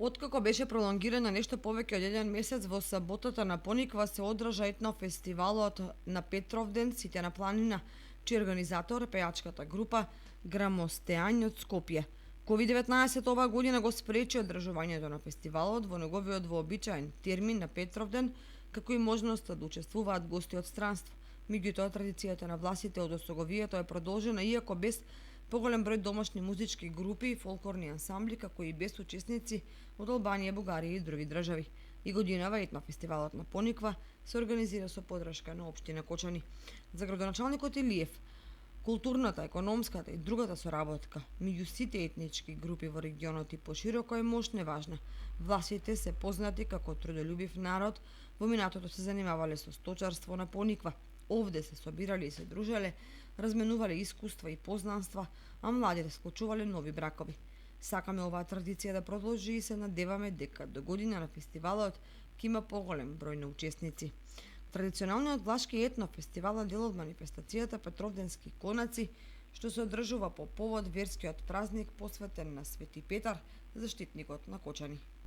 Откако беше пролонгирана нешто повеќе од еден месец, во саботата на Пониква се одржа етнофестивалот на Петровден, сите на планина, чиј организатор пејачката група Грамостеањ од Скопје. COVID-19 оваа година го спречи одржувањето на фестивалот во неговиот вообичаен термин на Петровден, како и можноста да учествуваат гости од странство. Меѓутоа, традицијата на властите од Осоговието е продолжена, иако без поголем број домашни музички групи и фолклорни ансамбли, како и без учесници од Албанија, Бугарија и други држави. И годинава етнофестивалот на Пониква се организира со подршка на општина Кочани. За градоначалникот Илиев, културната, економската и другата соработка меѓу сите етнички групи во регионот и пошироко е мощна и важна. Власите се познати како трудолюбив народ, во минатото се занимавале со сточарство на Пониква. Овде се собирале и се дружеле, разменувале искуства и познанства, а младите склучувале нови бракови. Сакаме оваа традиција да продолжи и се надеваме дека до година на фестивалот ќе има поголем број на учесници. Традиционалниот влашки етнофестивал е дел од манифестацијата Петровденски конаци, што се одржува по повод верскиот празник посветен на Свети Петар, заштитникот на Кочани.